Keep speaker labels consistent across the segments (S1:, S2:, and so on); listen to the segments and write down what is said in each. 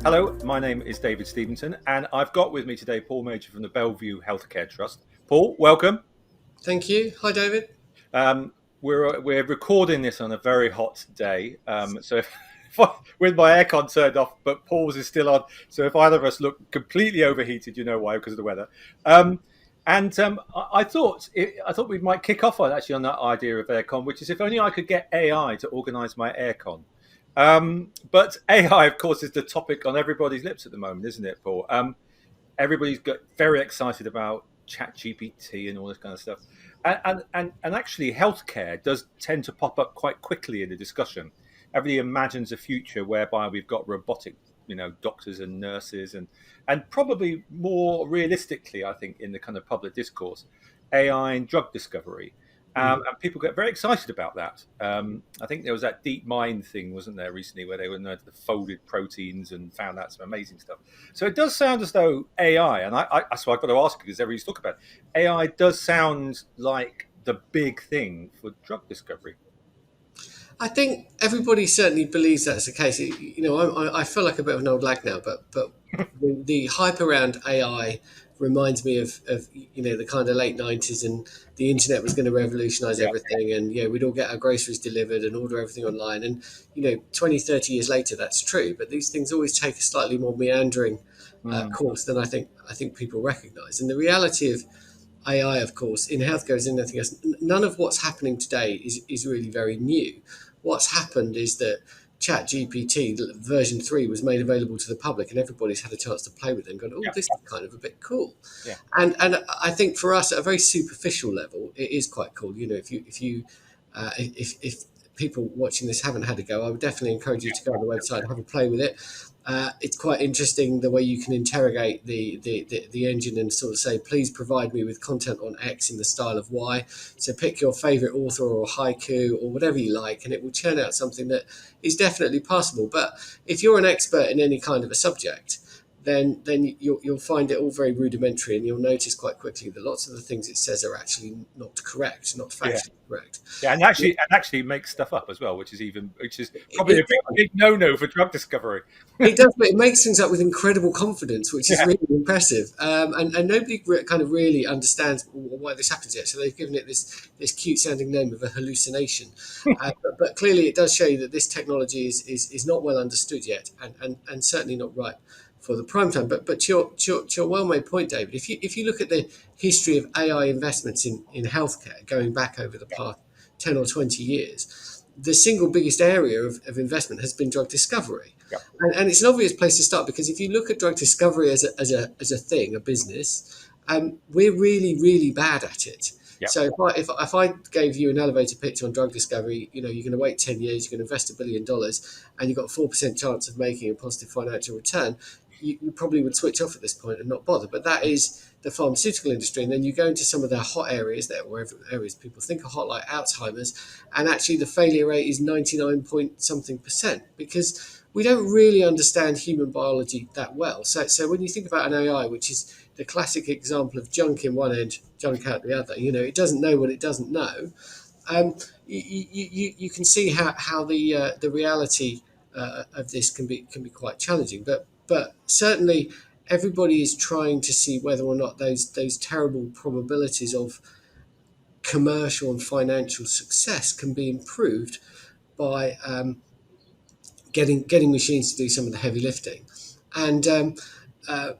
S1: Hello, my name is David Stevenson, and I've got with me today Paul Major from the Bellevue Healthcare Trust. Paul, welcome.
S2: Thank you. Hi, David.
S1: Um, we're recording this on a very hot day, so with my aircon turned off, but Paul's is still on. So if either of us look completely overheated, you know why, because of the weather. I thought we might kick off on that idea of aircon, which is if only I could get AI to organise my aircon. But AI, of course, is the topic on everybody's lips at the moment, isn't it, Paul? Everybody's got very excited about chat gpt and all this kind of stuff, and actually healthcare does tend to pop up quite quickly in the discussion. Everybody imagines a future whereby we've got robotic, doctors and nurses, and probably more realistically, I think, in the kind of public discourse, AI and drug discovery. And people get very excited about that. I think there was that deep mind thing, wasn't there, recently, where they were the folded proteins and found out some amazing stuff. So it does sound as though AI, and so I've got to ask you, because everybody's talking about it, AI does sound like the big thing for drug discovery.
S2: I think everybody certainly believes that's the case. I feel like a bit of an old lag now, but the hype around AI reminds me of the kind of late '90s, and the internet was going to revolutionise
S1: Yeah.
S2: everything, and we'd all get our groceries delivered and order everything online. And 20, 30 years later, that's true, but these things always take a slightly more meandering
S1: Mm.
S2: course than I think people recognise. And the reality of AI, of course, in healthcare as in anything else, none of what's happening today is really very new. What's happened is that ChatGPT version 3 was made available to the public, and everybody's had a chance to play with it and gone, oh,
S1: Yeah.
S2: this is kind of a bit cool.
S1: Yeah.
S2: And I think for us, at a very superficial level, it is quite cool. If people watching this haven't had a go, I would definitely encourage you to go on the website and have a play with it. It's quite interesting the way you can interrogate the engine and sort of say, please provide me with content on X in the style of Y. So pick your favorite author or haiku or whatever you like, and it will churn out something that is definitely passable. But if you're an expert in any kind of a subject, then you'll find it all very rudimentary, and you'll notice quite quickly that lots of the things it says are actually not correct, not
S1: Yeah.
S2: factually correct.
S1: Yeah, and actually make stuff up as well, which is probably
S2: It,
S1: a big no-no for drug discovery.
S2: It does, but it makes things up with incredible confidence, which is
S1: Yeah.
S2: really impressive. And nobody kind of really understands why this happens yet. So they've given it this cute sounding name of a hallucination. But clearly, it does show you that this technology is not well understood yet, and certainly not right for the prime time. But to your well made point, David, if you look at the history of AI investments in healthcare going back over the past 10 or 20 years, the single biggest area of investment has been drug discovery.
S1: Yeah.
S2: And it's an obvious place to start, because if you look at drug discovery as a thing, a business, we're really, really bad at it.
S1: Yeah.
S2: So if I gave you an elevator pitch on drug discovery, you're going to wait 10 years, you're going to invest $1 billion, and you've got a 4% chance of making a positive financial return, you probably would switch off at this point and not bother. But that is the pharmaceutical industry. And then you go into some of the hot areas, areas people think are hot, like Alzheimer's, and actually the failure rate is 99 point something percent, because we don't really understand human biology that well. So when you think about an AI, which is the classic example of junk in one end, junk out the other, it doesn't know what it doesn't know. You can see how the reality of this can be quite challenging. But certainly everybody is trying to see whether or not those terrible probabilities of commercial and financial success can be improved by getting machines to do some of the heavy lifting. And uh,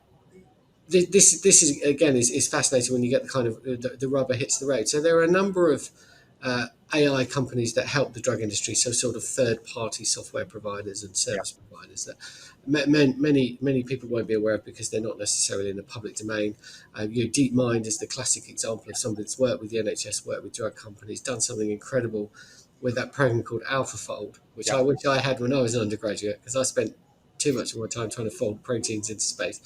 S2: this is again is fascinating when you get the kind of the rubber hits the road. So there are a number of AI companies that help the drug industry, so sort of third-party software providers and
S1: Yeah.
S2: service providers that many people won't be aware of, because they're not necessarily in the public domain. DeepMind is the classic example of somebody that's worked with the NHS, worked with drug companies, done something incredible with that program called AlphaFold, which
S1: Yeah.
S2: I wish I had when I was an undergraduate, because I spent too much of my time trying to fold proteins into space.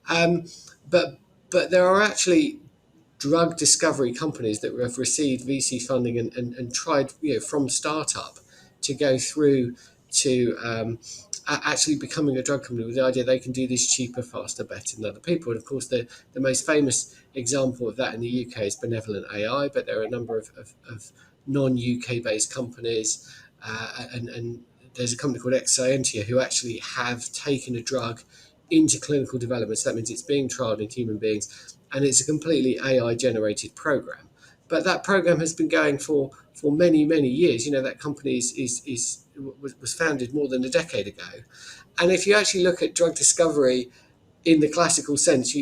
S2: Um, but but there are actually drug discovery companies that have received VC funding and tried, from startup to go through to actually becoming a drug company with the idea they can do this cheaper, faster, better than other people. And of course, the most famous example of that in the UK is Benevolent AI, but there are a number of non-UK based companies, and there's a company called Exscientia who actually have taken a drug into clinical development. So that means it's being trialed in human beings, and it's a completely AI generated program. But that program has been going for many years. That company was founded more than a decade ago. And if you actually look at drug discovery in the classical sense,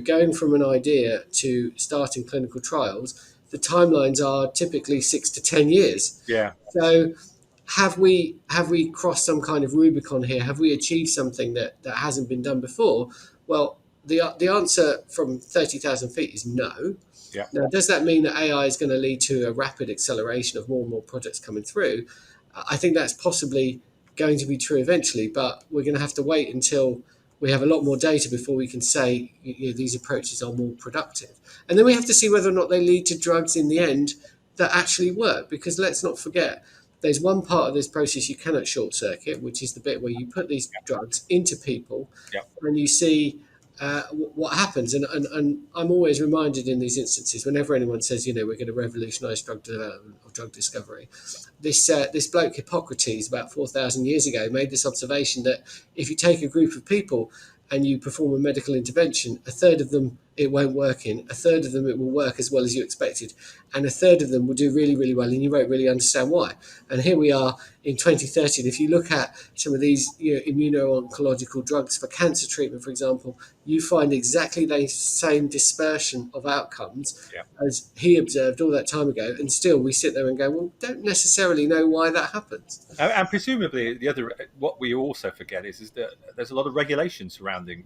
S2: going from an idea to starting clinical trials, the timelines are typically 6 to 10 years.
S1: Yeah.
S2: So have we crossed some kind of Rubicon here? Have we achieved something that hasn't been done before? Well, the answer from 30,000 feet is no.
S1: Yeah.
S2: Now, does that mean that AI is going to lead to a rapid acceleration of more and more projects coming through? I think that's possibly going to be true eventually, but we're going to have to wait until we have a lot more data before we can say these approaches are more productive. And then we have to see whether or not they lead to drugs in the end that actually work. Because let's not forget, there's one part of this process you cannot short circuit, which is the bit where you put these drugs into people
S1: Yeah.
S2: and you see what happens. And I'm always reminded in these instances, whenever anyone says, we're going to revolutionise drug development or drug discovery, this bloke Hippocrates about 4,000 years ago made this observation that if you take a group of people and you perform a medical intervention, a third of them it won't work in, a third of them it will work as well as you expected, and a third of them will do really well, and you won't really understand why. And here we are in 2030, and if you look at some of these immuno-oncological drugs for cancer treatment, for example, you find exactly the same dispersion of outcomes as he observed all that time ago, and still we sit there and go, well, don't necessarily know why that happens.
S1: And presumably, what we also forget is that there's a lot of regulation surrounding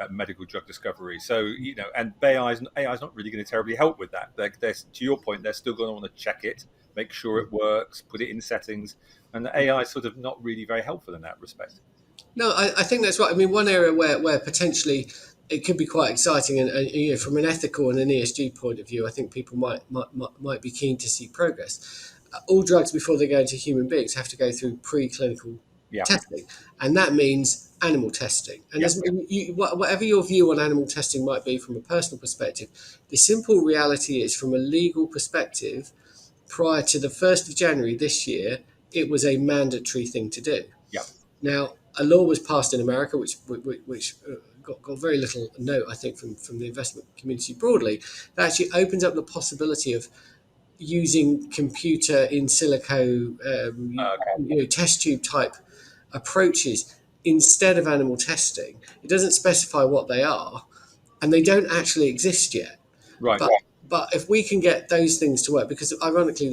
S1: medical drug discovery. So and AI is not really going to terribly help with that. To your point, they're still going to want to check it, make sure it works, put it in settings, and the AI is sort of not really very helpful in that respect.
S2: No, I think that's right. I mean, one area where potentially it could be quite exciting, and from an ethical and an ESG point of view, I think people might be keen to see progress. All drugs before they go into human beings have to go through preclinical testing, and that means animal testing. And whatever your view on animal testing might be from a personal perspective, the simple reality is, from a legal perspective, prior to the 1st of January this year, it was a mandatory thing to do.
S1: Yeah.
S2: Now, a law was passed in America, which got very little note, I think, from the investment community broadly, that actually opens up the possibility of using computer in silico, test tube type approaches instead of animal testing. It doesn't specify what they are, and they don't actually exist yet.
S1: Right.
S2: But if we can get those things to work, because ironically,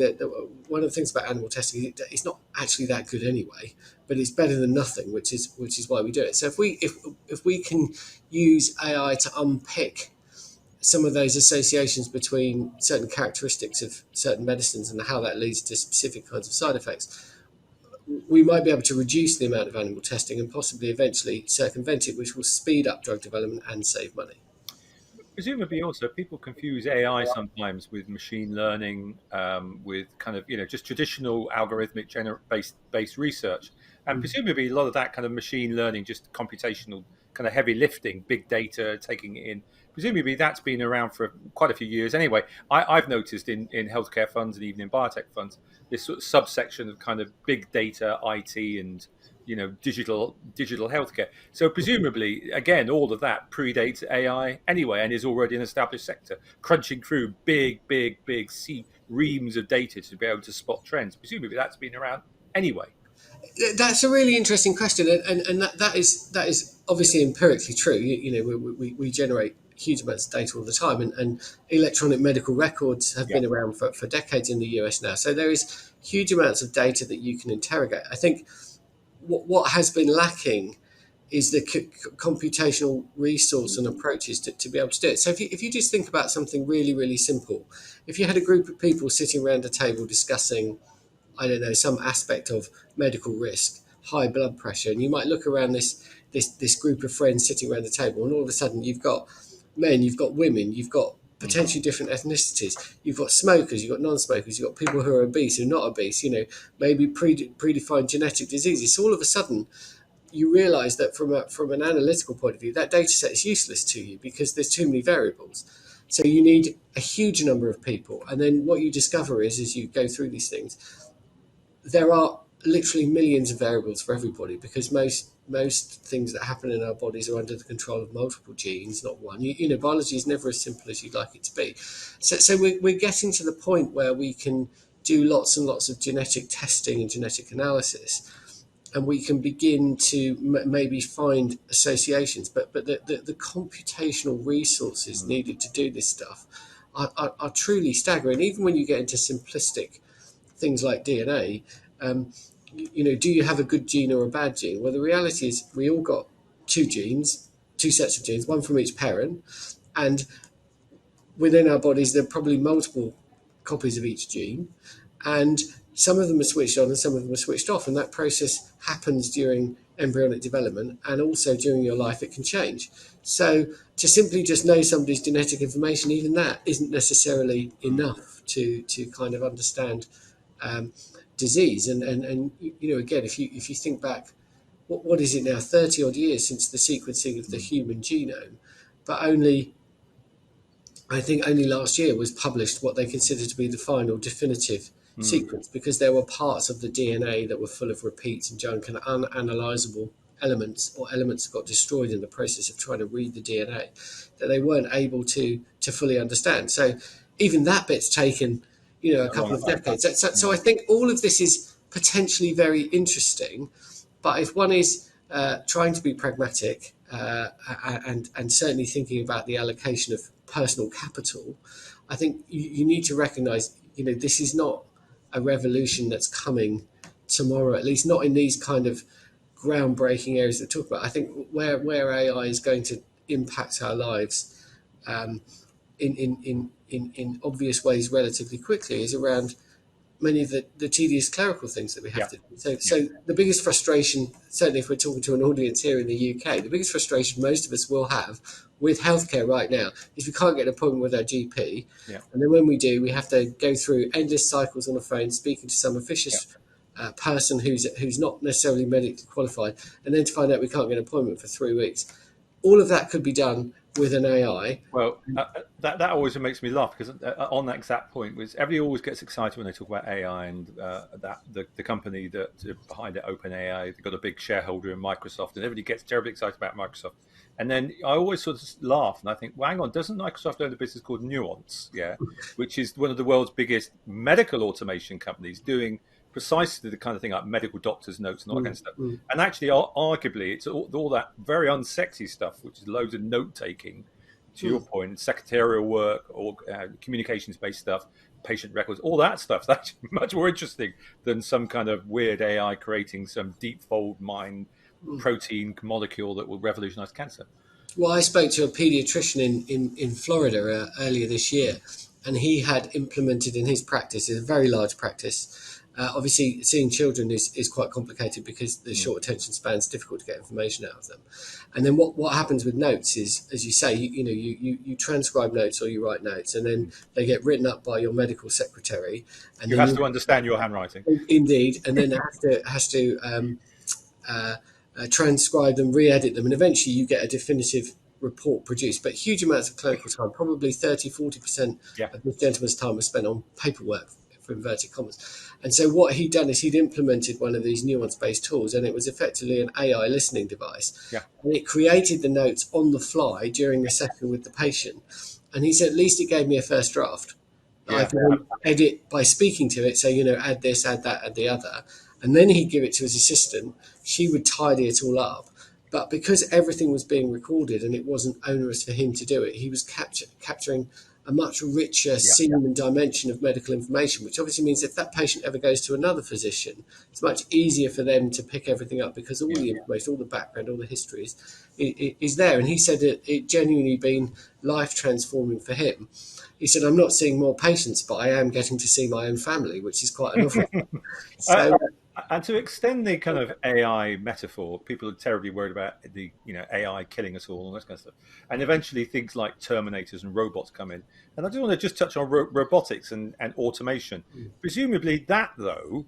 S2: one of the things about animal testing, it's not actually that good anyway, but it's better than nothing, which is why we do it. So if we can use AI to unpick some of those associations between certain characteristics of certain medicines and how that leads to specific kinds of side effects, we might be able to reduce the amount of animal testing and possibly eventually circumvent it, which will speed up drug development and save money.
S1: Presumably, also people confuse AI sometimes with machine learning, with kind of just traditional algorithmic based research, and presumably a lot of that kind of machine learning, just computational kind of heavy lifting, big data, taking it in. Presumably that's been around for quite a few years anyway. I've noticed in healthcare funds and even in biotech funds, this sort of subsection of kind of big data, IT, and digital healthcare. So presumably, again, all of that predates AI anyway, and is already an established sector, crunching through big reams of data to be able to spot trends. Presumably, that's been around anyway.
S2: That's a really interesting question, and that is obviously empirically true. We generate huge amounts of data all the time, and electronic medical records have been around for decades in the US now. So there is huge amounts of data that you can interrogate. I think what has been lacking is the computational resource and approaches to be able to do it. So if you just think about something really simple, if you had a group of people sitting around a table discussing, I don't know, some aspect of medical risk, high blood pressure, and you might look around this group of friends sitting around the table, and all of a sudden you've got men, you've got women, you've got potentially different ethnicities, you've got smokers, you've got non-smokers, you've got people who are obese, who are not obese, maybe predefined genetic diseases. So all of a sudden you realize that from an analytical point of view, that data set is useless to you because there's too many variables. So you need a huge number of people. And then what you discover is, as you go through these things, there are literally millions of variables for everybody, because most things that happen in our bodies are under the control of multiple genes, not one. Biology is never as simple as you'd like it to be. So we're getting to the point where we can do lots and lots of genetic testing and genetic analysis, and we can begin to maybe find associations. But the computational resources needed to do this stuff are truly staggering. Even when you get into simplistic things like DNA, do you have a good gene or a bad gene? Well, the reality is we all got two genes, two sets of genes, one from each parent, and within our bodies there are probably multiple copies of each gene, and some of them are switched on and some of them are switched off, and that process happens during embryonic development, and also during your life it can change. So to simply just know somebody's genetic information, even that isn't necessarily enough to kind of understand disease. And again, if you think back, what is it now, 30 odd years since the sequencing of the human genome, but I think only last year was published what they consider to be the final definitive sequence, because there were parts of the DNA that were full of repeats and junk and unanalyzable elements, or elements that got destroyed in the process of trying to read the DNA, that they weren't able to fully understand. So even that bit's taken, a couple of decades. So I think all of this is potentially very interesting, but if one is trying to be pragmatic and certainly thinking about the allocation of personal capital, I think you need to recognise, this is not a revolution that's coming tomorrow, at least not in these kind of groundbreaking areas that we talk about. I think where AI is going to impact our lives in obvious ways relatively quickly is around many of the tedious clerical things that we have to do. So the biggest frustration, certainly if we're talking to an audience here in the UK, the biggest frustration most of us will have with healthcare right now is we can't get an appointment with our GP.
S1: Yeah.
S2: And then when we do, we have to go through endless cycles on the phone, speaking to some officious person who's not necessarily medically qualified, and then to find out we can't get an appointment for 3 weeks. All of that could be done with an AI.
S1: Well, that always makes me laugh, because on that exact point, was everybody always gets excited when they talk about AI, and that the company that behind it, OpenAI, they've got a big shareholder in Microsoft, and everybody gets terribly excited about Microsoft. And then I always sort of laugh, and I think, well, hang on, doesn't Microsoft own a business called Nuance, which is one of the world's biggest medical automation companies, doing precisely the kind of thing like medical doctors' notes and all that kind of stuff. And actually, arguably, it's all that very unsexy stuff, which is loads of note taking, to your point, secretarial work or communications-based stuff, patient records, all that stuff. That's much more interesting than some kind of weird AI creating some deep fold mind protein molecule that will revolutionize cancer.
S2: Well, I spoke to a pediatrician in Florida earlier this year, and he had implemented in his practice, a very large practice. Obviously, seeing children is quite complicated because the short attention span is difficult to get information out of them. And then what happens with notes is, as you say, you transcribe notes or you write notes, and then they get written up by your medical secretary. And
S1: you have to understand your handwriting.
S2: Indeed, and then it has to transcribe them, re-edit them, and eventually you get a definitive report produced. But huge amounts of clinical time, probably 30-40% of this gentleman's time was spent on paperwork, for inverted commas. And so what he'd done is he'd implemented one of these Nuance-based tools, and it was effectively an AI listening device. And it created the notes on the fly during the session with the patient. And he said, at least it gave me a first draft. I can edit by speaking to it, so, add this, add that, add the other. And then he'd give it to his assistant. She would tidy it all up. But because everything was being recorded and it wasn't onerous for him to do it, he was capturing a much richer seam and dimension of medical information, which obviously means if that patient ever goes to another physician, it's much easier for them to pick everything up, because all the information, all the background, all the history is there. And he said it genuinely been life transforming for him. He said, I'm not seeing more patients, but I am getting to see my own family, which is quite an awful thing. So,
S1: and to extend the kind of AI metaphor, people are terribly worried about the AI killing us all and that kind of stuff. And eventually things like Terminators and robots come in. And I do want to just touch on robotics and automation. Presumably that, though,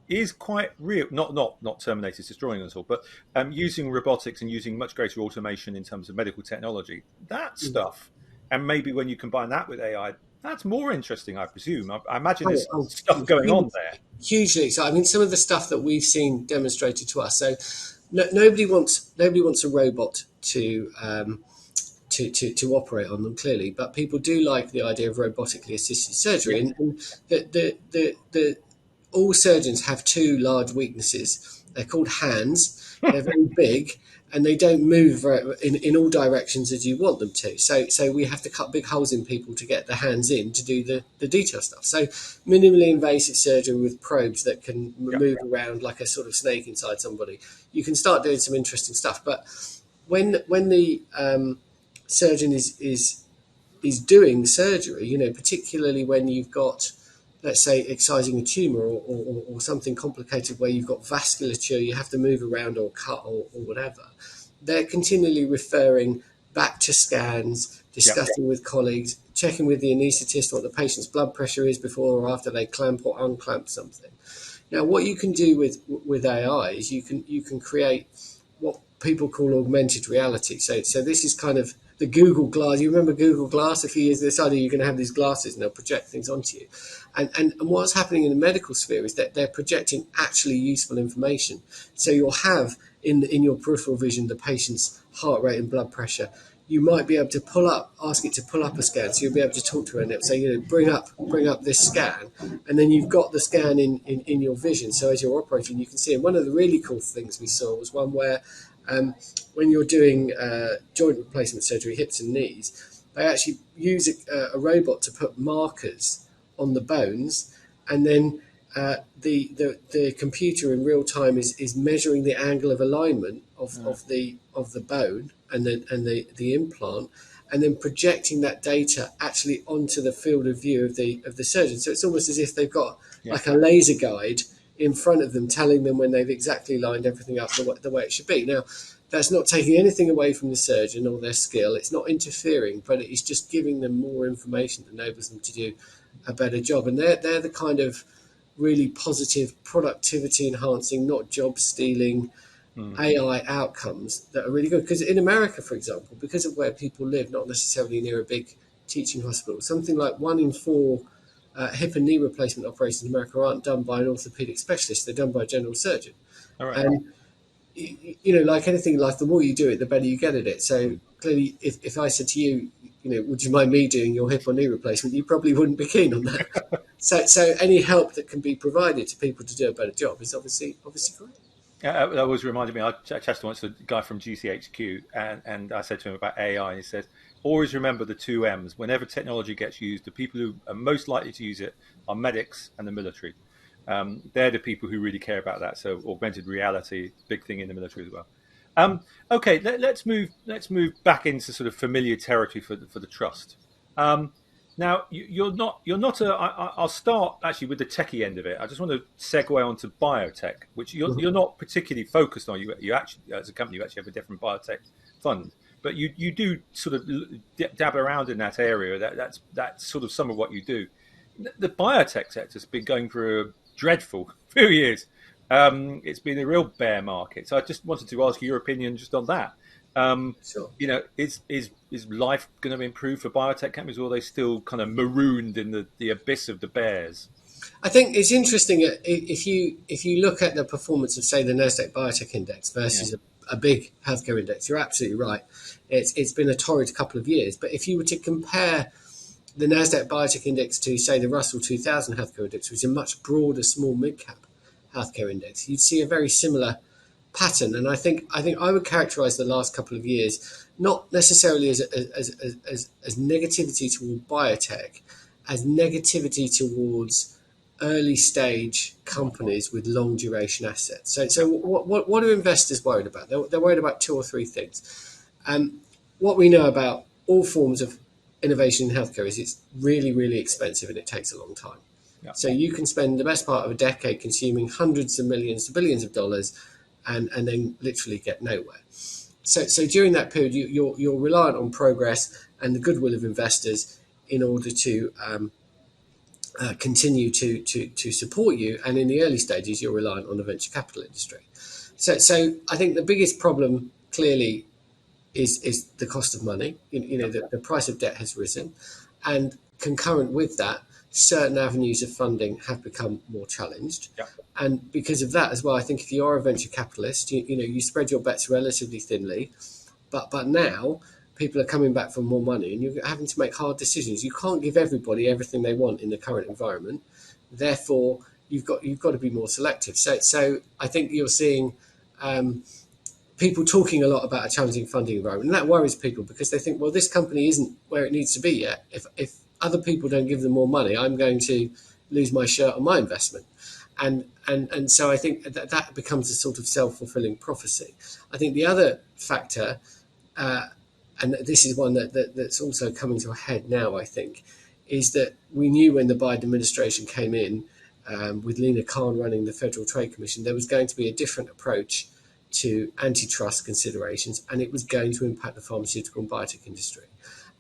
S1: is quite real. Not Terminators destroying us all, but using robotics and using much greater automation in terms of medical technology. That stuff, and maybe when you combine that with AI, That's more interesting, I presume. I imagine
S2: Oh,
S1: there's
S2: oh,
S1: stuff going on there.
S2: hugely exciting. I mean, some of the stuff that we've seen demonstrated to us. So, nobody wants a robot to operate on them clearly, but people do like the idea of robotically assisted surgery,
S1: Yeah.
S2: and the all surgeons have two large weaknesses. They're called hands. They're very big, and they don't move in all directions as you want them to. So we have to cut big holes in people to get the hands in to do the detail stuff. So minimally invasive surgery with probes that can
S1: Yeah.
S2: move around like a sort of snake inside somebody. You can start doing some interesting stuff. But when the surgeon is doing surgery, particularly when you've got, let's say, excising a tumor or something complicated where you've got vasculature you have to move around or cut or whatever, they're continually referring back to scans,
S1: Yeah.
S2: discussing with colleagues, checking with the anaesthetist what the patient's blood pressure is before or after they clamp or unclamp something. Now, what you can do with AI is you can create what people call augmented reality. So this is kind of the Google Glass. You remember Google Glass a few years? This idea you're going to have these glasses and they'll project things onto you. And what's happening in the medical sphere is that they're projecting actually useful information. So you'll have in your peripheral vision the patient's heart rate and blood pressure. You might be able to ask it to pull up a scan. So you'll be able to talk to her and it'll say, bring up this scan. And then you've got the scan in your vision. So as you're operating, you can see. And one of the really cool things we saw was one where when you're doing joint replacement surgery, hips and knees, they actually use a robot to put markers on the bones, and then the computer in real time is measuring the angle of alignment of the bone and the implant, and then projecting that data actually onto the field of view of the surgeon. So it's almost as if they've got
S1: Yeah.
S2: like a laser guide in front of them, telling them when they've exactly lined everything up the way it should be. Now, that's not taking anything away from the surgeon or their skill. It's not interfering, but it's just giving them more information that enables them to do a better job. And they're the kind of really positive, productivity enhancing, not job stealing AI outcomes that are really good. Because in America, for example, because of where people live, not necessarily near a big teaching hospital, something like 1 in 4 hip and knee replacement operations in America aren't done by an orthopedic specialist. They're done by a general surgeon.
S1: All right.
S2: And like anything in life, the more you do it, the better you get at it. So clearly, if I said to you, would you mind me doing your hip or knee replacement, you probably wouldn't be keen on that. So any help that can be provided to people to do a better job is obviously great.
S1: That always reminded me. I chatted once to a guy from GCHQ, and I said to him about AI. He says, "Always remember the two M's. Whenever technology gets used, the people who are most likely to use it are medics and the military. They're the people who really care about that. So augmented reality, big thing in the military as well." Okay, let's move. Let's move back into sort of familiar territory for the trust. Now you're not. I'll start actually with the techie end of it. I just want to segue onto biotech, which you're not particularly focused on. You actually, as a company, you actually have a different biotech fund, but you do sort of dab around in that area. That's sort of some of what you do. The biotech sector's been going through a dreadful few years. It's been a real bear market. So I just wanted to ask your opinion just on that.
S2: Sure.
S1: Is life going to improve for biotech companies, or are they still kind of marooned in the abyss of the bears?
S2: I think it's interesting if you look at the performance of, say, the Nasdaq Biotech Index
S1: Yeah.
S2: versus a big healthcare index. You're absolutely right. It's been a torrid couple of years. But if you were to compare the Nasdaq Biotech Index to, say, the Russell 2000 healthcare index, which is a much broader small mid cap healthcare index, you'd see a very similar pattern. And I would characterize the last couple of years not necessarily as negativity toward biotech, as negativity towards early stage companies with long duration assets. So what are investors worried about? They're worried about two or three things. What we know about all forms of innovation in healthcare is it's really, really expensive and it takes a long time.
S1: Yeah.
S2: So you can spend the best part of a decade consuming hundreds of millions to billions of dollars and then literally get nowhere. So during that period, you're reliant on progress and the goodwill of investors in order to continue to support you. And in the early stages, you're reliant on the venture capital industry. So I think the biggest problem clearly is the cost of money. The price of debt has risen, and concurrent with that, certain avenues of funding have become more challenged.
S1: Yeah.
S2: And because of that as well, I think if you are a venture capitalist, you spread your bets relatively thinly. But now people are coming back for more money, and you're having to make hard decisions. You can't give everybody everything they want in the current environment. Therefore, you've got to be more selective. So I think you're seeing people talking a lot about a challenging funding environment, and that worries people because they think, well, this company isn't where it needs to be yet. If other people don't give them more money, I'm going to lose my shirt on my investment. And so I think that becomes a sort of self-fulfilling prophecy. I think the other factor, and this is one that's also coming to a head now, I think, is that we knew when the Biden administration came in, with Lena Khan running the Federal Trade Commission, there was going to be a different approach to antitrust considerations, and it was going to impact the pharmaceutical and biotech industry.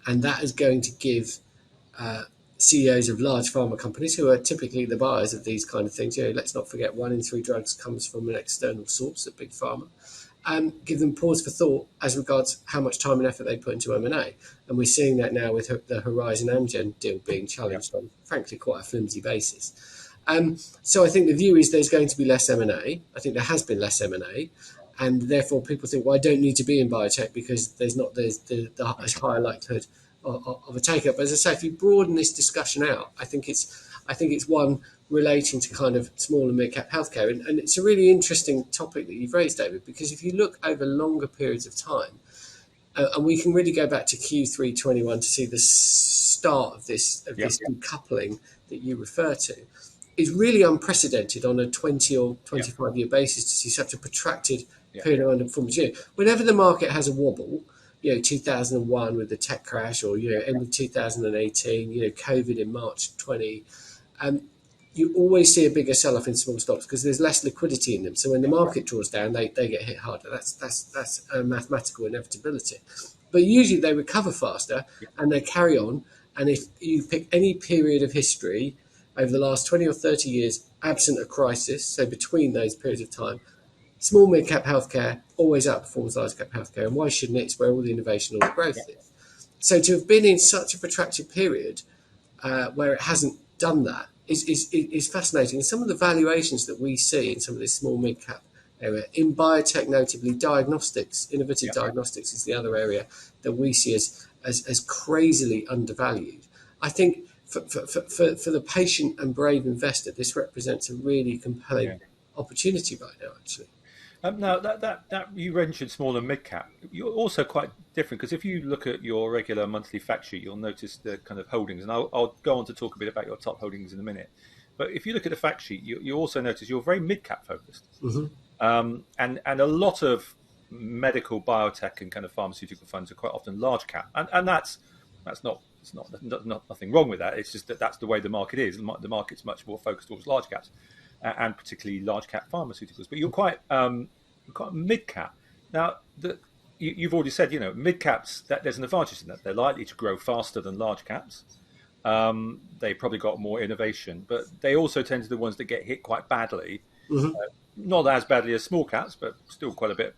S2: And that is going to give CEOs of large pharma companies, who are typically the buyers of these kind of things, let's not forget 1 in 3 drugs comes from an external source at big pharma, give them pause for thought as regards how much time and effort they put into M&A. And we're seeing that now with the Horizon Amgen deal being challenged on, frankly, quite a flimsy basis. So I think the view is there's going to be less M&A. I think there has been less M&A. And therefore people think, well, I don't need to be in biotech because there's the higher likelihood of a take-up. But as I say, if you broaden this discussion out, I think it's one relating to kind of small and mid-cap healthcare. And it's a really interesting topic that you've raised, David, because if you look over longer periods of time, and we can really go back to Q3 21 to see the start of this decoupling that you refer to, is really unprecedented on a 20 or 25 year basis to see such a protracted period of underperformance. Whenever the market has a wobble, 2001 with the tech crash, or end of 2018, COVID in March 20, you always see a bigger sell-off in small stocks because there's less liquidity in them. So when the market draws down, they get hit harder. That's a mathematical inevitability. But usually they recover faster and they carry on. And if you pick any period of history over the last 20 or 30 years, absent a crisis, so between those periods of time, small mid-cap healthcare always outperforms large-cap healthcare. And why shouldn't it? It's where all the innovation, all the growth is. So to have been in such a protracted period where it hasn't done that is fascinating. And some of the valuations that we see in some of this small mid-cap area, in biotech notably, diagnostics, innovative diagnostics is the other area that we see as crazily undervalued. I think for the patient and brave investor, this represents a really compelling opportunity right now, actually.
S1: Now that you mentioned small and mid cap, you're also quite different because if you look at your regular monthly fact sheet, you'll notice the kind of holdings, and I'll go on to talk a bit about your top holdings in a minute. But if you look at the fact sheet, you also notice you're very mid cap focused, and a lot of medical, biotech, and kind of pharmaceutical funds are quite often large cap, and that's not. It's not nothing wrong with that. It's just that's the way the market is. The market's much more focused towards large caps, and particularly large cap pharmaceuticals. But you're quite mid cap. Now, you've already said, mid caps, that there's an advantage in that they're likely to grow faster than large caps. They probably got more innovation, but they also tend to be the ones that get hit quite badly. Not as badly as small caps, but still quite a bit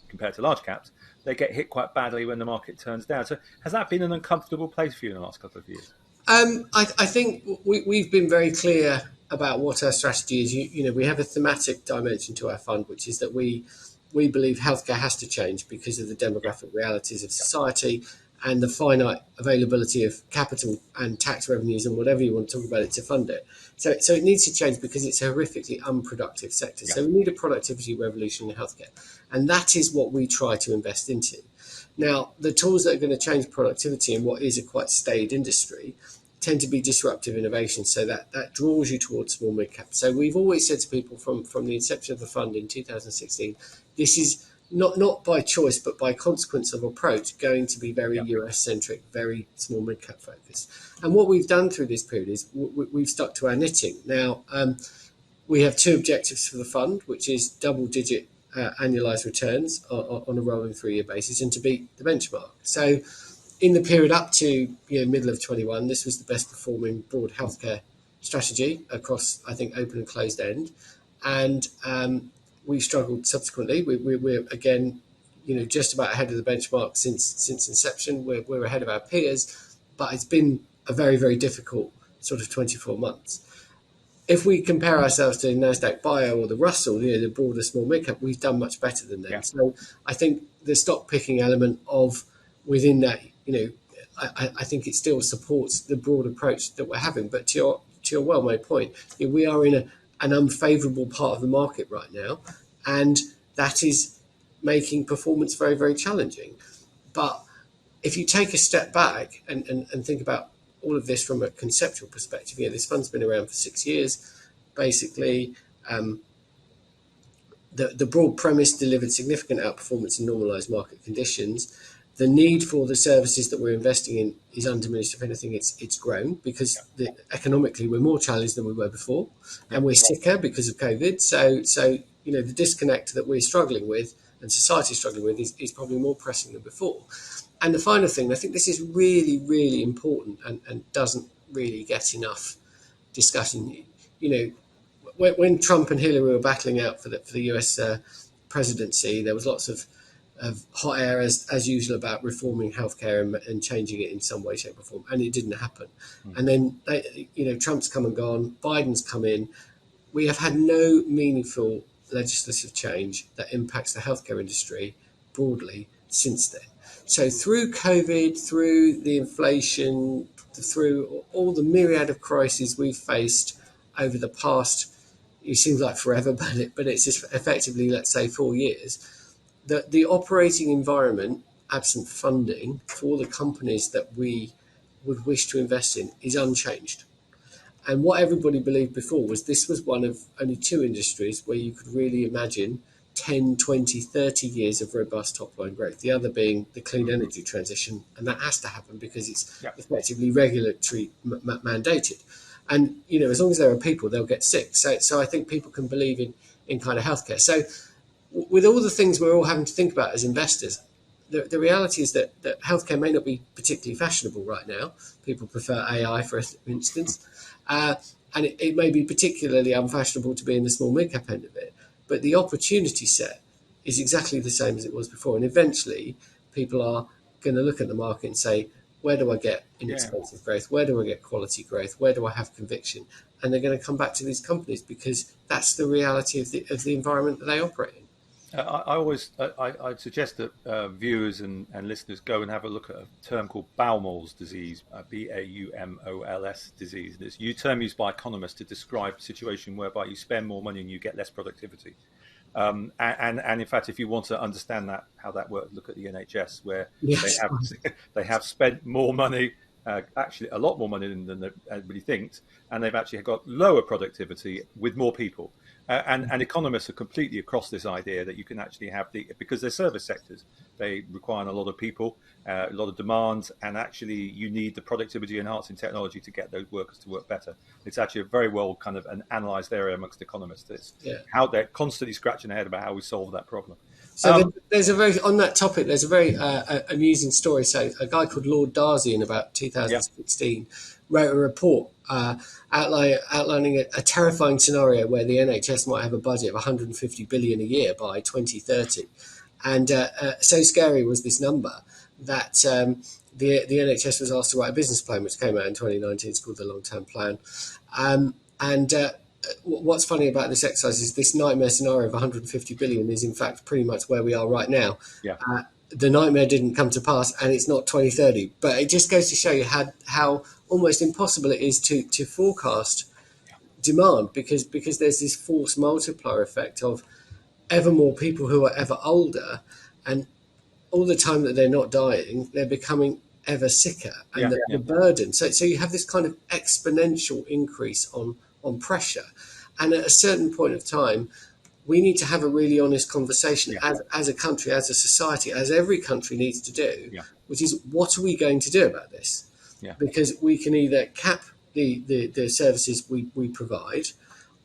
S1: compared to large caps. They get hit quite badly when the market turns down. So has that been an uncomfortable place for you in the last couple of years?
S2: I think we've been very clear about what our strategy is. We have a thematic dimension to our fund, which is that we believe healthcare has to change because of the demographic realities of society and the finite availability of capital and tax revenues and whatever you want to talk about it to fund it. So it needs to change because it's a horrifically unproductive sector. So we need a productivity revolution in healthcare. And that is what we try to invest into. Now, the tools that are going to change productivity in what is a quite staid industry tend to be disruptive innovation. So that draws you towards small mid-cap. So we've always said to people from the inception of the fund in 2016, this is not by choice, but by consequence of approach, going to be very US-centric, very small mid-cap focused. And what we've done through this period is we've stuck to our knitting. Now, we have 2 objectives for the fund, which is double-digit annualized returns on a rolling 3-year basis and to beat the benchmark. So in the period up to middle of 21, this was the best performing broad healthcare strategy across, I think, open and closed end. And we struggled subsequently. We're again, just about ahead of the benchmark since inception. We're ahead of our peers, but it's been a very, very difficult sort of 24 months. If we compare ourselves to NASDAQ Bio or the Russell, the broader small mid-cap, we've done much better than them.
S1: Yeah.
S2: So I think the stock picking element of within that, I think it still supports the broad approach that we're having. But to your well-made point, we are in an unfavourable part of the market right now, and that is making performance very, very challenging. But if you take a step back and think about all of this from a conceptual perspective, this fund's been around for 6 years. Basically, the broad premise delivered significant outperformance in normalised market conditions. The need for the services that we're investing in is undiminished. If anything, it's grown because economically we're more challenged than we were before, and we're sicker because of COVID. So the disconnect that we're struggling with and society is struggling with is probably more pressing than before. And the final thing, I think this is really, really important and doesn't really get enough discussion. When Trump and Hillary were battling out for the US presidency, there was lots of hot air as usual about reforming healthcare and changing it in some way, shape, or form, and it didn't happen. And then Trump's come and gone, Biden's come in. We have had no meaningful legislative change that impacts the healthcare industry broadly since then. So through COVID, through the inflation, through all the myriad of crises we've faced over the past, it seems like forever, but it's just effectively, let's say, 4 years, the operating environment, absent funding for the companies that we would wish to invest in, is unchanged. And what everybody believed before was this was one of only 2 industries where you could really imagine 10, 20, 30 years of robust top-line growth, the other being the clean energy transition. And that has to happen because it's effectively regulatory mandated. And, as long as there are people, they'll get sick. So I think people can believe in kind of healthcare. So with all the things we're all having to think about as investors, the reality is that healthcare may not be particularly fashionable right now. People prefer AI, for instance. And it may be particularly unfashionable to be in the small mid-cap end of it. But the opportunity set is exactly the same as it was before. And eventually, people are going to look at the market and say, where do I get inexpensive growth? Where do I get quality growth? Where do I have conviction? And they're going to come back to these companies because that's the reality of the environment that they operate in.
S1: I'd suggest that viewers and listeners go and have a look at a term called Baumol's disease, Baumols disease. It's a term used by economists to describe a situation whereby you spend more money and you get less productivity. And in fact, if you want to understand how that works, look at the NHS, where they have spent more money, actually a lot more money than everybody thinks, and they've actually got lower productivity with more people. And economists are completely across this idea that you can actually have because they're service sectors, they require a lot of people, a lot of demands, and actually you need the productivity enhancing technology to get those workers to work better. It's actually a very well kind of an analysed area amongst economists. It's how they're constantly scratching their head about how we solve that problem.
S2: So there's on that topic, there's a very amusing story. So a guy called Lord Darcy in about 2016 wrote a report outlining a terrifying scenario where the NHS might have a budget of 150 billion a year by 2030. And so scary was this number that the NHS was asked to write a business plan, which came out in 2019. It's called the Long-Term Plan. What's funny about this exercise is this nightmare scenario of 150 billion is in fact pretty much where we are right now. The nightmare didn't come to pass, and it's not 2030. But it just goes to show you how almost impossible it is to forecast demand because there's this force multiplier effect of ever more people who are ever older, and all the time that they're not dying, they're becoming ever sicker, and the burden. So you have this kind of exponential increase on pressure, and at a certain point of time, we need to have a really honest conversation as a country, as a society, as every country needs to do, which is what are we going to do about this? Because we can either cap the services we provide,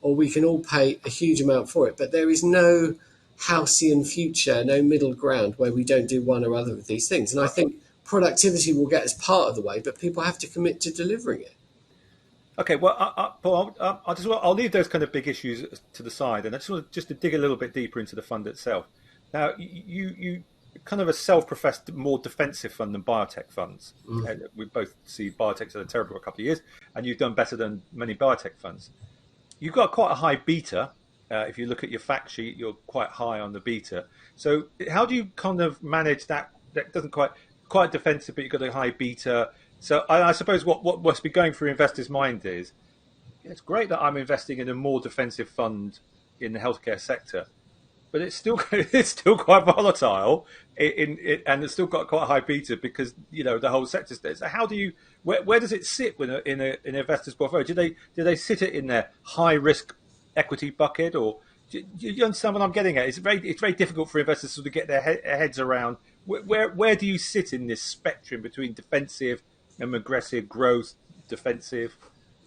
S2: or we can all pay a huge amount for it. But there is no halcyon future, no middle ground where we don't do one or other of these things. And I think productivity will get us part of the way, but people have to commit to delivering it.
S1: Okay, well, Paul, I'll leave those kind of big issues to the side, and I just want to dig a little bit deeper into the fund itself. Now, you kind of a self-professed more defensive fund than biotech funds.
S2: Mm.
S1: We both see biotechs that are terrible for a couple of years, and you've done better than many biotech funds. You've got quite a high beta. If you look at your fact sheet, you're quite high on the beta. So how do you kind of manage that? That doesn't quite defensive, but you've got a high beta. So I suppose what must be going through investors' mind is it's great that I'm investing in a more defensive fund in the healthcare sector, but it's still it's still quite volatile and it's still got quite a high beta because the whole sector's there. So how do you where does it sit when in an investor's portfolio? Do they sit it in their high risk equity bucket, or do you understand what I'm getting at? It's very difficult for investors to sort of get their heads around where do you sit in this spectrum between defensive and aggressive growth, defensive.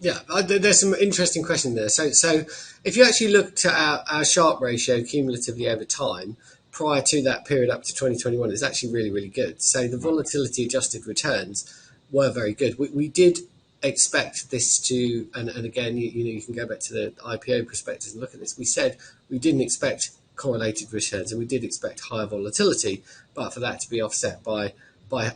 S2: Yeah, there's some interesting question there. So if you actually looked at our Sharpe ratio cumulatively over time, prior to that period up to 2021, it's actually really, really good. So the volatility adjusted returns were very good. We did expect this to, and again, you can go back to the IPO prospectus and look at this. We said we didn't expect correlated returns, and we did expect higher volatility, but for that to be offset by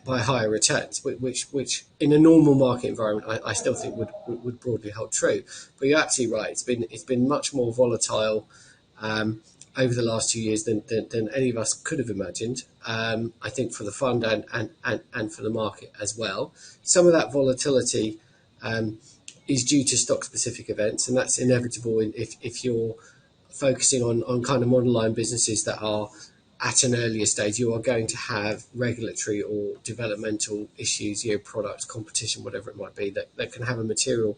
S2: higher returns, which in a normal market environment, I still think would broadly hold true. But you're absolutely right. It's been much more volatile over the last 2 years than any of us could have imagined. I think for the fund and for the market as well. Some of that volatility is due to stock specific events, and that's inevitable if you're focusing on kind of monoline businesses that are at an earlier stage. You are going to have regulatory or developmental issues, products, competition, whatever it might be, that can have a material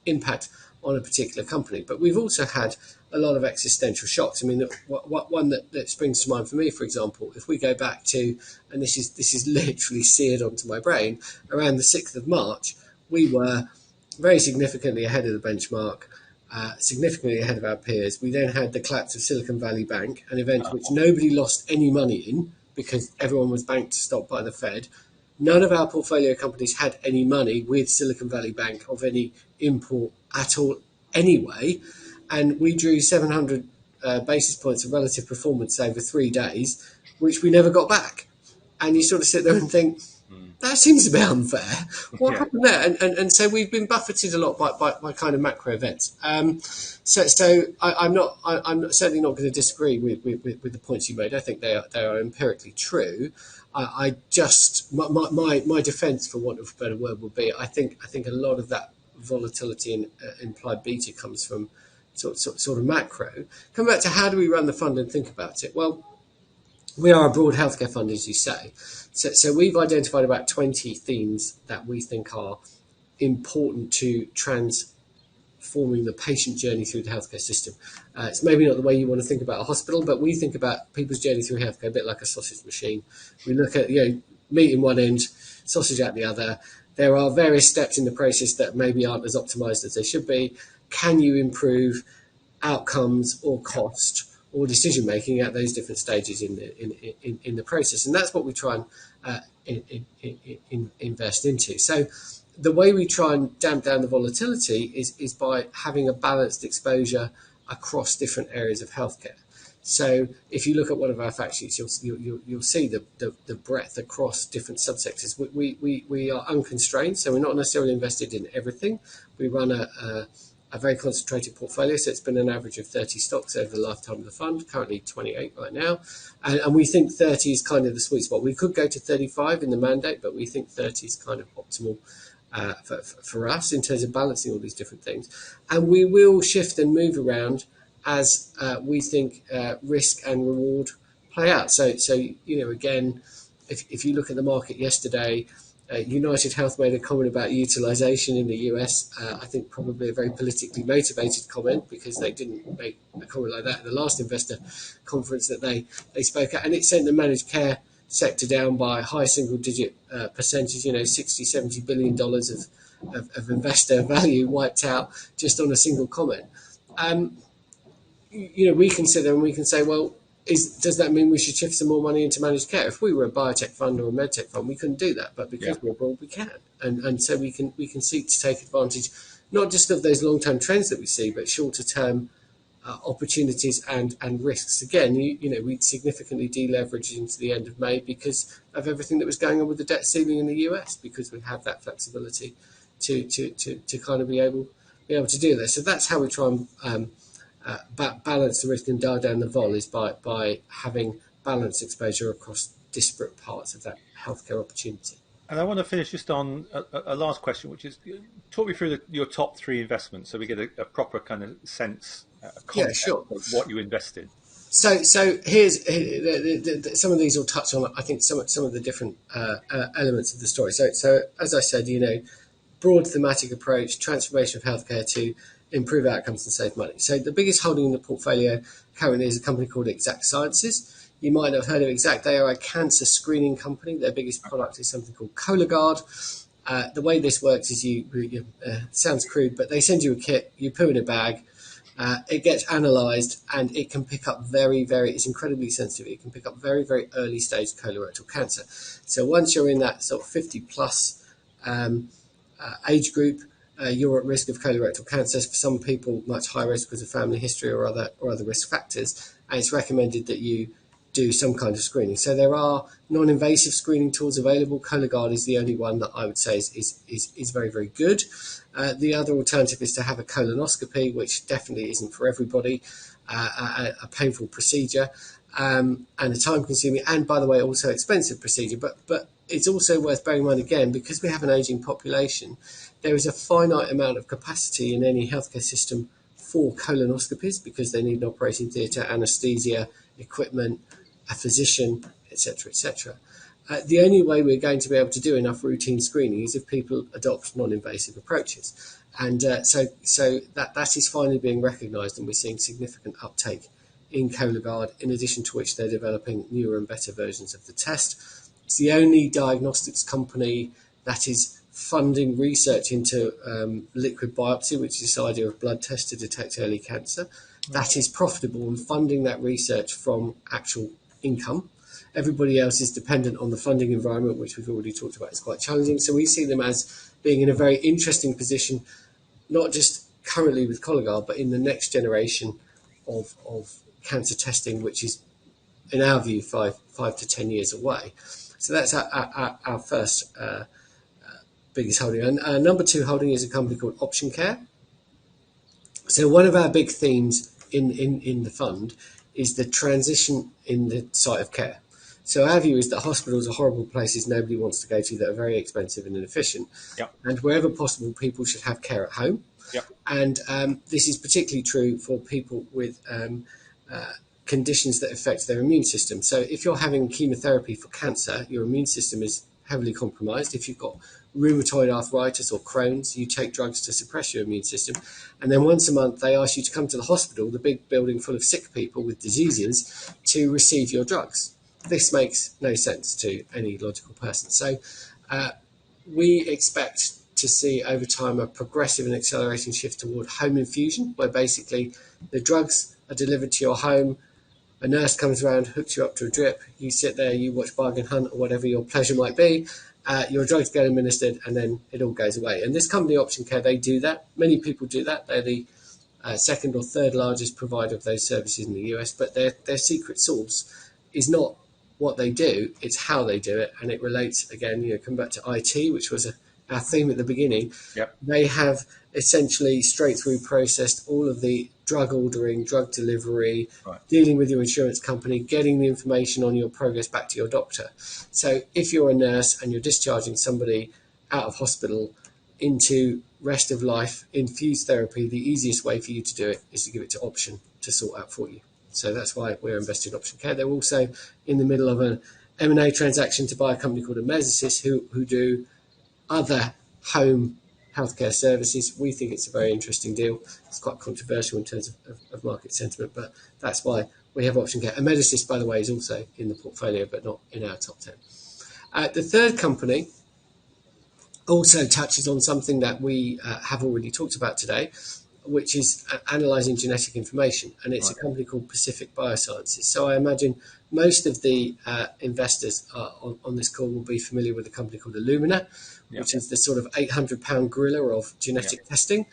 S2: impact on a particular company. But we've also had a lot of existential shocks. I mean, one that springs to mind for me, for example, if we go back to, and this is literally seared onto my brain, around the 6th of March, we were very significantly ahead of the benchmark, significantly ahead of our peers. We then had the collapse of Silicon Valley Bank, an event which nobody lost any money in because everyone was banked to stop by the Fed. None of our portfolio companies had any money with Silicon Valley Bank of any import at all anyway. And we drew 700 basis points of relative performance over 3 days, which we never got back. And you sort of sit there and think, that seems a bit unfair. What happened there? And so we've been buffeted a lot by kind of macro events. I'm certainly not going to disagree with the points you made. I think they are empirically true. I just my defence, for want of a better word, would be I think a lot of that volatility and implied beta comes from sort of macro. Come back to how do we run the fund and think about it? Well, we are a broad healthcare fund, as you say. So we've identified about 20 themes that we think are important to transforming the patient journey through the healthcare system. It's maybe not the way you want to think about a hospital, but we think about people's journey through healthcare a bit like a sausage machine. We look at, meat in one end, sausage at the other. There are various steps in the process that maybe aren't as optimized as they should be. Can you improve outcomes or cost or decision making at those different stages in the process? And that's what we try and invest into. So the way we try and damp down the volatility is by having a balanced exposure across different areas of healthcare. So if you look at one of our fact sheets, you'll see the breadth across different subsectors. We are unconstrained, so we're not necessarily invested in everything. We run a very concentrated portfolio, so it's been an average of 30 stocks over the lifetime of the fund, currently 28 right now. And we think 30 is kind of the sweet spot. We could go to 35 in the mandate, but we think 30 is kind of optimal for us in terms of balancing all these different things. And we will shift and move around as we think risk and reward play out. So again, if you look at the market yesterday, United Health made a comment about utilisation in the US. I think probably a very politically motivated comment, because they didn't make a comment like that at the last investor conference that they spoke at. And it sent the managed care sector down by a high single-digit percentage, $60-70 billion of investor value wiped out just on a single comment. We consider and we can say, well, does that mean we should shift some more money into managed care? If we were a biotech fund or a medtech fund, we couldn't do that, but because we're broad, we can, and so we can seek to take advantage not just of those long-term trends that we see, but shorter-term opportunities and risks. Again, we significantly deleveraged into the end of May because of everything that was going on with the debt ceiling in the US, because we have that flexibility to kind of be able to do this. So that's how we try and balance the risk and dial down the vol, is by having balanced exposure across disparate parts of that healthcare opportunity.
S1: And I want to finish just on a last question, which is, talk me through your top three investments so we get a proper kind of sense, context
S2: Sure.
S1: of what you invest in.
S2: So here's some of these will touch on, I think, some of the different elements of the story. So as I said, broad thematic approach, transformation of healthcare to improve outcomes and save money. So the biggest holding in the portfolio currently is a company called Exact Sciences. You might have heard of Exact. They are a cancer screening company. Their biggest product is something called Cologuard. The way this works is sounds crude, but they send you a kit, you put in a bag, it gets analysed, and it can pick up it's incredibly sensitive. It can pick up very, very early stage colorectal cancer. So once you're in that sort of 50 plus age group, you're at risk of colorectal cancer. For some people, much higher risk because of family history or other risk factors. And it's recommended that you do some kind of screening. So there are non-invasive screening tools available. Cologuard is the only one that I would say is very, very good. The other alternative is to have a colonoscopy, which definitely isn't for everybody, a painful procedure, and a time-consuming, and by the way, also expensive procedure. But it's also worth bearing in mind, again, because we have an ageing population, there is a finite amount of capacity in any healthcare system for colonoscopies, because they need an operating theatre, anaesthesia, equipment, a physician, etc., etc. The only way we're going to be able to do enough routine screening is if people adopt non-invasive approaches. And so that is finally being recognised, and we're seeing significant uptake in Cologuard, in addition to which they're developing newer and better versions of the test. It's the only diagnostics company that is funding research into liquid biopsy, which is this idea of blood tests to detect early cancer. That is profitable, and funding that research from actual income. Everybody else is dependent on the funding environment, which we've already talked about is quite challenging. So we see them as being in a very interesting position, not just currently with Cologuard, but in the next generation of cancer testing, which is, in our view, 5 to 10 years away. So that's our first biggest holding. And number two holding is a company called Option Care. So one of our big themes in the fund is the transition in the site of care. So our view is that hospitals are horrible places nobody wants to go to, that are very expensive and inefficient.
S1: Yep.
S2: And wherever possible, people should have care at home.
S1: Yep.
S2: And this is particularly true for people with conditions that affect their immune system. So if you're having chemotherapy for cancer, your immune system is heavily compromised. If you've got rheumatoid arthritis or Crohn's, you take drugs to suppress your immune system. And then once a month, they ask you to come to the hospital, the big building full of sick people with diseases, to receive your drugs. This makes no sense to any logical person. So we expect to see over time a progressive and accelerating shift toward home infusion, where basically the drugs are delivered to your home. A nurse comes around, hooks you up to a drip. You sit there, you watch Bargain Hunt or whatever your pleasure might be. Your drugs get administered, and then it all goes away. And this company, Option Care, they do that. Many people do that. They're the second or third largest provider of those services in the US, but their secret sauce is not what they do, it's how they do it. And it relates, again, come back to IT, which was our theme at the beginning.
S1: Yep.
S2: They have essentially straight through processed all of the drug ordering, drug delivery,
S1: right,
S2: dealing with your insurance company, getting the information on your progress back to your doctor. So if you're a nurse and you're discharging somebody out of hospital into rest of life infused therapy, the easiest way for you to do it is to give it to Option to sort out for you. So that's why we're invested in Option Care. They're also in the middle of an M&A transaction to buy a company called Amesis, who do other home healthcare services. We think it's a very interesting deal. It's quite controversial in terms of market sentiment, but that's why we have Option Care. Amesis, by the way, is also in the portfolio, but not in our top 10. The third company also touches on something that we have already talked about today, which is analysing genetic information, and it's
S1: right,
S2: a company called Pacific Biosciences. So I imagine most of the investors on this call will be familiar with a company called Illumina,
S1: yep,
S2: which is the sort of £800 gorilla of genetic testing.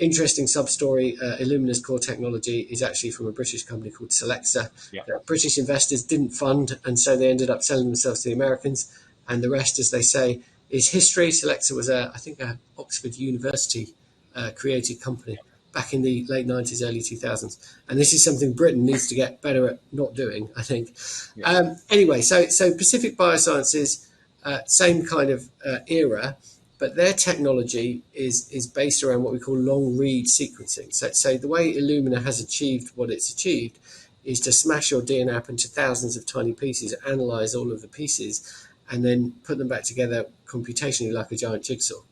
S2: Interesting sub-story, Illumina's core technology is actually from a British company called Solexa.
S1: Yeah.
S2: British investors didn't fund, and so they ended up selling themselves to the Americans. And the rest, as they say, is history. Solexa was, I think, a Oxford University created company back in the late 90s, early 2000s. And this is something Britain needs to get better at not doing, I think.
S1: Yeah.
S2: Anyway, so Pacific Biosciences, same kind of era, but their technology is based around what we call long read sequencing. So the way Illumina has achieved what it's achieved is to smash your DNA up into thousands of tiny pieces, analyze all of the pieces, and then put them back together computationally like a giant jigsaw.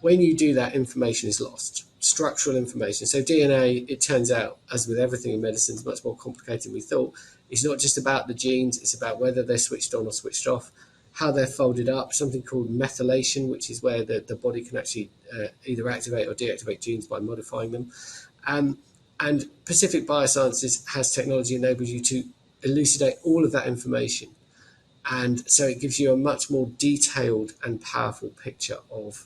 S2: When you do that, information is lost, structural information. So DNA, it turns out, as with everything in medicine, is much more complicated than we thought. It's not just about the genes, it's about whether they're switched on or switched off, how they're folded up, something called methylation, which is where the body can actually either activate or deactivate genes by modifying them. And Pacific Biosciences has technology that enables you to elucidate all of that information. And so it gives you a much more detailed and powerful picture of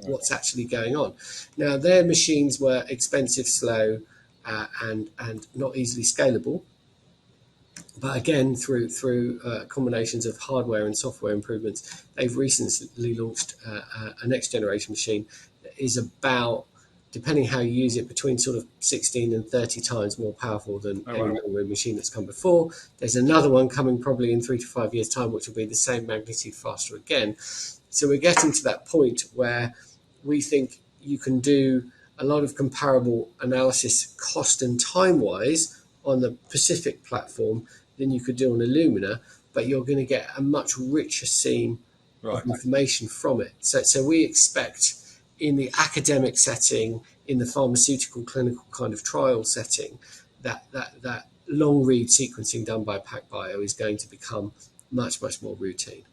S2: what's actually going on. Now, their machines were expensive, slow, and not easily scalable. But again, through combinations of hardware and software improvements, they've recently launched a next generation machine that is about, depending how you use it, between sort of 16 and 30 times more powerful than any long-read machine that's come before. There's another one coming probably in 3 to 5 years' time, which will be the same magnitude faster again. So we're getting to that point where we think you can do a lot of comparable analysis cost and time-wise on the Pacific platform than you could do on Illumina, but you're going to get a much richer seam of information from it. So we expect in the academic setting, in the pharmaceutical clinical kind of trial setting, that long read sequencing done by PacBio is going to become much, much more routine.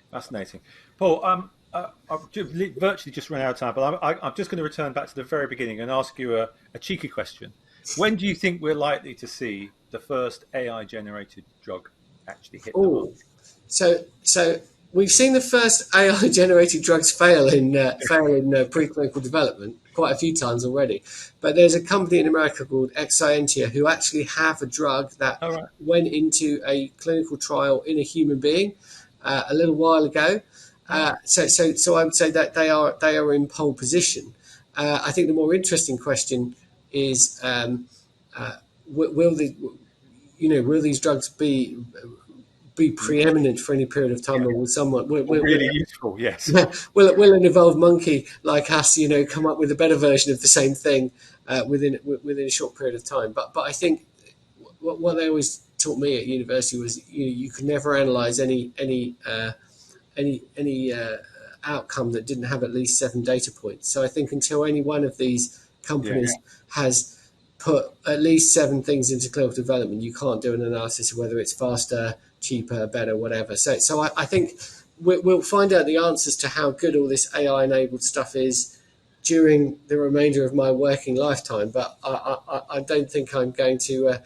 S1: Fascinating. Paul, I've virtually just run out of time, but I'm just going to return back to the very beginning and ask you a cheeky question. When do you think we're likely to see the first AI-generated drug actually hit the market?
S2: So we've seen the first AI-generated drugs fail in preclinical development quite a few times already. But there's a company in America called Exscientia who actually have a drug that went into a clinical trial in a human being a little while ago. So I would say that they are in pole position. I think the more interesting question is, will these drugs be preeminent for any period of time, or will someone
S1: really useful? Yes.
S2: Will an evolved monkey like us, come up with a better version of the same thing within a short period of time? But I think what they always taught me at university was you could never analyze any outcome that didn't have at least 7 data points. So I think until any one of these companies has put at least 7 things into clinical development, you can't do an analysis of whether it's faster, cheaper, better, whatever. So I think we'll find out the answers to how good all this AI-enabled stuff is during the remainder of my working lifetime. But I don't think I'm going to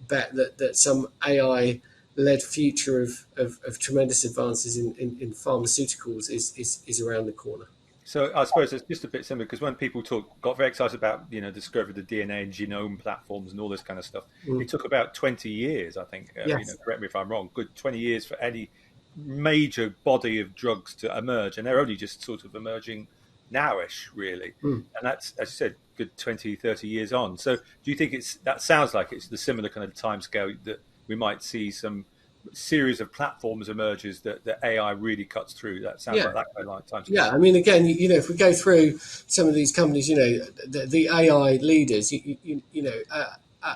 S2: bet that some AI-led future of tremendous advances in pharmaceuticals is around the corner.
S1: So I suppose it's just a bit similar, because when people got very excited about discovery of the DNA and genome platforms and all this kind of stuff, it took about 20 years, I think. Correct me if I'm wrong. Good 20 years for any major body of drugs to emerge, and they're only just sort of emerging nowish, really. And that's, as you said, good 20, 30 years on. So do you think that sounds like it's the similar kind of timescale that we might see some series of platforms emerges that AI really cuts through? That sounds like that kind of time.
S2: Yeah, I mean, again, if we go through some of these companies, the AI leaders,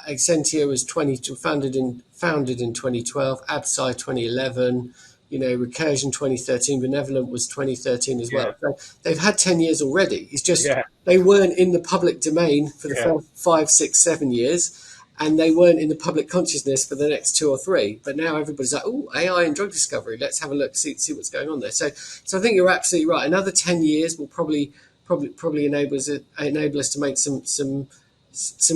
S2: Exscientia was founded in 2012, Absci 2011, Recursion 2013, Benevolent was 2013 as well. So they've had 10 years already. It's just they weren't in the public domain for the first 5, 6, 7 years. And they weren't in the public consciousness for the next 2 or 3. But now everybody's like, oh, AI and drug discovery. Let's have a look, see what's going on there. So I think you're absolutely right. Another 10 years will probably enable us to make some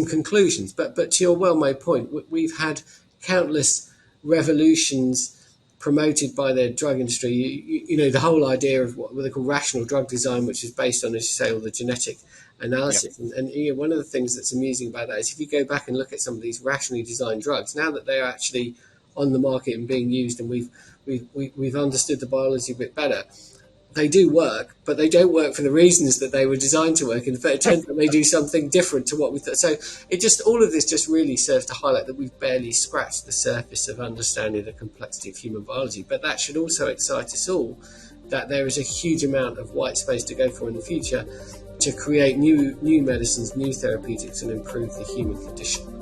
S2: conclusions. But to your well-made point, we've had countless revolutions promoted by the drug industry. The whole idea of what they call rational drug design, which is based on, as you say, all the genetic
S1: Yeah.
S2: analysis. And one of the things that's amusing about that is if you go back and look at some of these rationally designed drugs, now that they're actually on the market and being used, and we've understood the biology a bit better, they do work, but they don't work for the reasons that they were designed to work. In fact, it turns out they do something different to what we thought. So all of this just really serves to highlight that we've barely scratched the surface of understanding the complexity of human biology. But that should also excite us all that there is a huge amount of white space to go for in the future to create new medicines, new therapeutics, and improve the human condition.